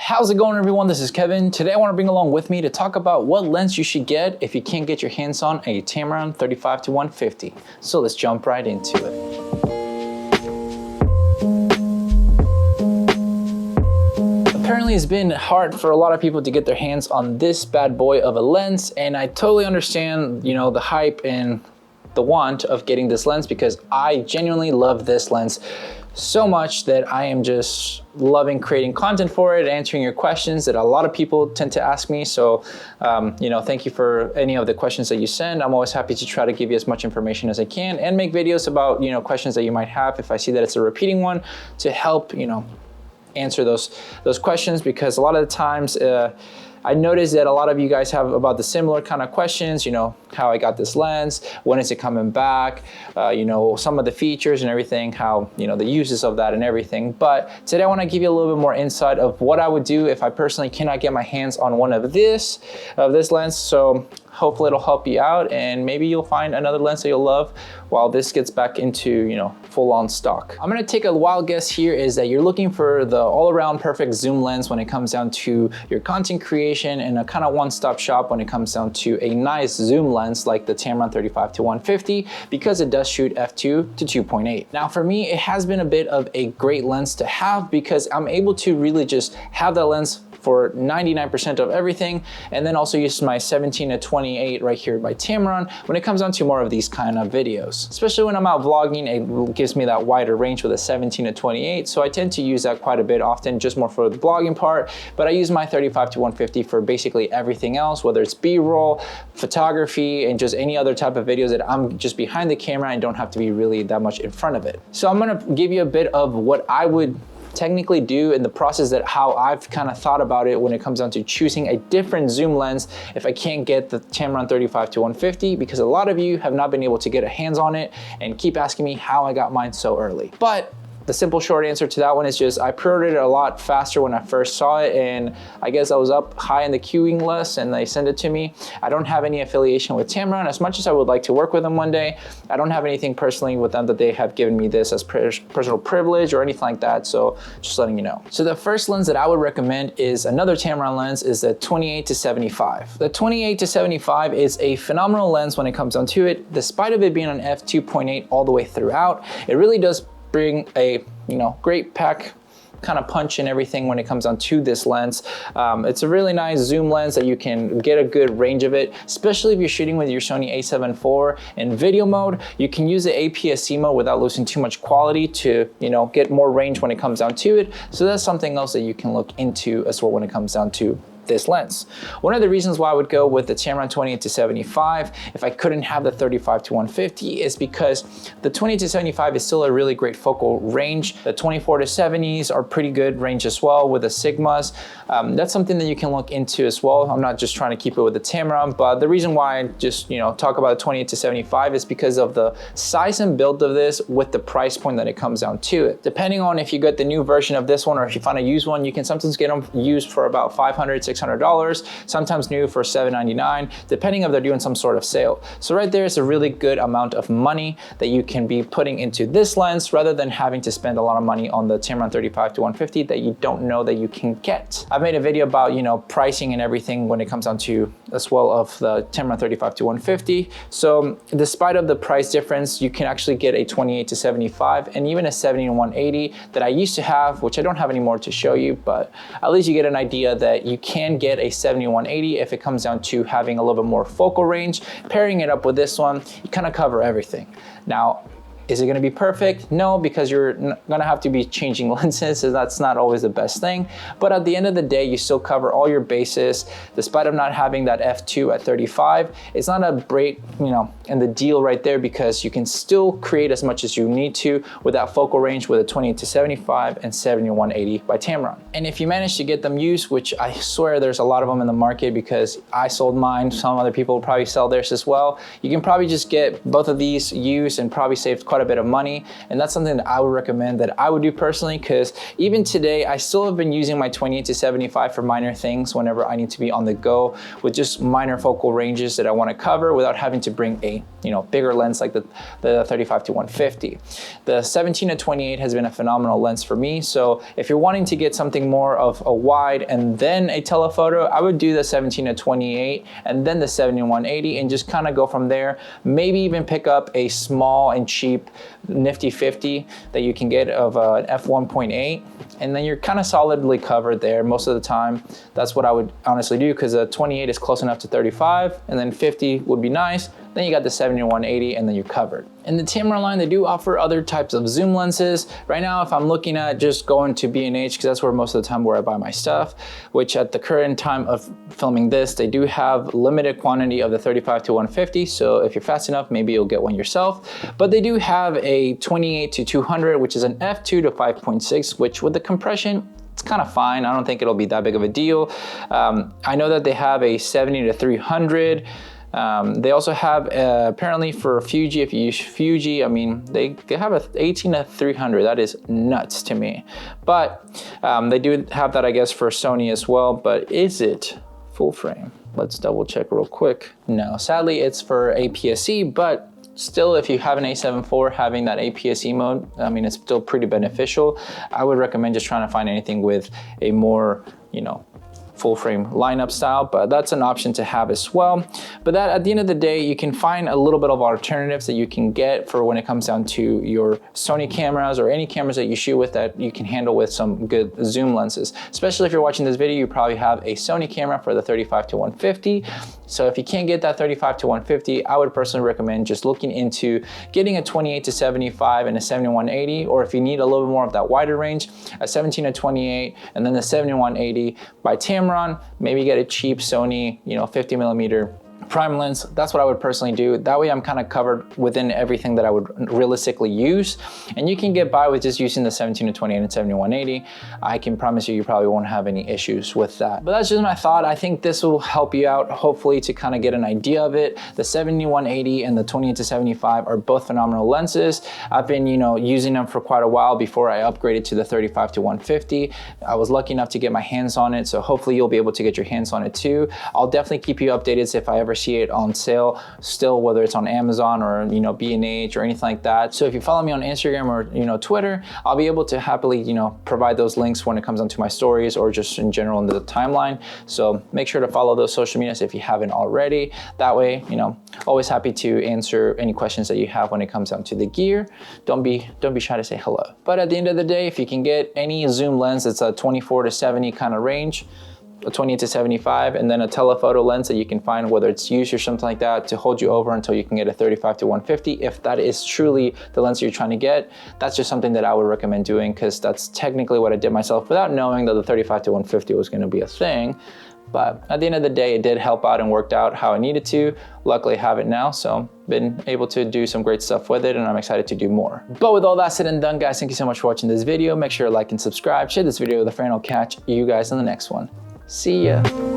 How's it going, everyone? This is Kevin. Today I want to bring along with me to talk about what lens you should get if you can't get your hands on a Tamron 35-150. So let's jump right into it. Apparently it's been hard for a lot of people to get their hands on this bad boy of a lens, and I totally understand, the hype and the want of getting this lens, because I genuinely love this lens so much that I am just loving creating content for it, answering your questions that a lot of people tend to ask me. So, thank you for any of the questions that you send. I'm always happy to try to give you as much information as I can and make videos about, questions that you might have if I see that it's a repeating one, to help, answer those questions, because a lot of the times, I noticed that a lot of you guys have about the similar kind of questions, how I got this lens, when is it coming back, some of the features and everything, how, the uses of that and everything. But today I want to give you a little bit more insight of what I would do if I personally cannot get my hands on one of this lens. So hopefully it'll help you out, and maybe you'll find another lens that you'll love while this gets back into, full-on stock. I'm gonna take a wild guess here is that you're looking for the all-around perfect zoom lens when it comes down to your content creation, and a kind of one-stop shop when it comes down to a nice zoom lens like the Tamron 35-150, because it does shoot f2 to 2.8. Now for me, it has been a bit of a great lens to have, because I'm able to really just have that lens for 99% of everything, and then also use my 17-28 right here by Tamron when it comes down to more of these kind of videos. Especially when I'm out vlogging, it gives me that wider range with a 17-28, so I tend to use that quite a bit often, just more for the vlogging part. But I use my 35-150 for basically everything else, whether it's B-roll, photography, and just any other type of videos that I'm just behind the camera and don't have to be really that much in front of it. So I'm gonna give you a bit of what I would technically do in the process, that how I've kind of thought about it when it comes down to choosing a different zoom lens if I can't get the Tamron 35-150, because a lot of you have not been able to get a hands on it and keep asking me how I got mine so early. But the simple short answer to that one is just I pre-ordered it a lot faster when I first saw it, and I guess I was up high in the queuing list and they sent it to me. I don't have any affiliation with Tamron, as much as I would like to work with them one day. I don't have anything personally with them that they have given me this as personal privilege or anything like that, so just letting you know. So the first lens that I would recommend is another Tamron lens, is the 28-75. The 28-75 is a phenomenal lens when it comes down to it. Despite of it being an f2.8 all the way throughout, it really does bring a great pack kind of punch and everything when it comes down to this lens. It's a really nice zoom lens that you can get a good range of it, especially if you're shooting with your Sony a7 IV in video mode. You can use the APS-C mode without losing too much quality to get more range when it comes down to it. So that's something else that you can look into as well when it comes down to this lens. One of the reasons why I would go with the Tamron 28-75 if I couldn't have the 35-150 is because the 28-75 is still a really great focal range. The 24-70s are pretty good range as well with the Sigmas. That's something that you can look into as well. I'm not just trying to keep it with the Tamron, but the reason why I just talk about the 28-75 is because of the size and build of this with the price point that it comes down to it. Depending on if you get the new version of this one or if you find a used one, you can sometimes get them used for about $500, $600, sometimes new for $799, depending if they're doing some sort of sale. So right there is a really good amount of money that you can be putting into this lens, rather than having to spend a lot of money on the Tamron 35-150 that you don't know that you can get. I've made a video about pricing and everything when it comes down to as well of the Tamron 35-150. So despite of the price difference, you can actually get a 28-75 and even a 70-180 that I used to have, which I don't have anymore to show you, but at least you get an idea that you can get a 70-180 if it comes down to having a little bit more focal range. Pairing it up with this one, you kind of cover everything. Now, is it going to be perfect? No, because you're going to have to be changing lenses, so that's not always the best thing. But at the end of the day, you still cover all your bases. Despite of not having that f2 at 35, it's not a break, in the deal right there, because you can still create as much as you need to with that focal range with a 28-75 and 70-180 by Tamron. And if you manage to get them used, which I swear there's a lot of them in the market, because I sold mine, some other people will probably sell theirs as well, you can probably just get both of these used and probably save quite a bit of money, and that's something that I would recommend that I would do personally, because even today I still have been using my 28-75 for minor things whenever I need to be on the go with just minor focal ranges that I want to cover without having to bring a bigger lens like the 35-150. The 17-28 has been a phenomenal lens for me, so if you're wanting to get something more of a wide and then a telephoto, I would do the 17-28 and then the 70-180 and just kind of go from there. Maybe even pick up a small and cheap nifty 50 that you can get of an f1.8, and then you're kind of solidly covered there most of the time. That's what I would honestly do, because a 28 is close enough to 35, and then 50 would be nice. Then you got the 70-180 and then you're covered. In the Tamron line, they do offer other types of zoom lenses. Right now, if I'm looking at just going to B&H, because that's where most of the time where I buy my stuff, which at the current time of filming this, they do have limited quantity of the 35-150. So if you're fast enough, maybe you'll get one yourself. But they do have a 28-200, which is an f2 to 5.6, which with the compression, it's kind of fine. I don't think it'll be that big of a deal. I know that they have a 70-300. They also have apparently for Fuji, if you use Fuji, I mean, they have a 18-300. That is nuts to me. But they do have that, I guess, for Sony as well. But is it full frame? Let's double check real quick. No, sadly, it's for APS-C, but still, if you have an A7 IV, having that APS-C mode, I mean, it's still pretty beneficial. I would recommend just trying to find anything with a more, full frame lineup style, but that's an option to have as well. But that, at the end of the day, you can find a little bit of alternatives that you can get for when it comes down to your Sony cameras or any cameras that you shoot with that you can handle with some good zoom lenses. Especially if you're watching this video, you probably have a Sony camera for the 35-150. So if you can't get that 35-150, I would personally recommend just looking into getting a 28-75 and a 70-180, or if you need a little bit more of that wider range, a 17-28 and then the 70-180 by Tamron. Maybe get a cheap Sony, 50mm prime lens. That's what I would personally do. That way I'm kind of covered within everything that I would realistically use. And you can get by with just using the 17-28 and 70-180. I can promise you, you probably won't have any issues with that. But that's just my thought. I think this will help you out, hopefully, to kind of get an idea of it. The 70-180 and the 28-75 are both phenomenal lenses. I've been, using them for quite a while before I upgraded to the 35-150. I was lucky enough to get my hands on it, so hopefully you'll be able to get your hands on it too. I'll definitely keep you updated if I ever see it on sale still, whether it's on Amazon or B&H or anything like that. So if you follow me on Instagram or Twitter, I'll be able to happily provide those links when it comes onto my stories or just in general in the timeline. So make sure to follow those social medias if you haven't already. That way, always happy to answer any questions that you have when it comes down to the gear. Don't be shy to say hello. But at the end of the day, if you can get any zoom lens that's a 24-70 kind of range, a 28-75, and then a telephoto lens that you can find, whether it's used or something like that, to hold you over until you can get a 35-150. If that is truly the lens you're trying to get, that's just something that I would recommend doing, because that's technically what I did myself without knowing that the 35-150 was going to be a thing. But at the end of the day, it did help out and worked out how I needed to. Luckily, I have it now, so been able to do some great stuff with it, and I'm excited to do more. But with all that said and done, guys, thank you so much for watching this video. Make sure to like and subscribe, share this video with a friend. I'll catch you guys in the next one. See ya.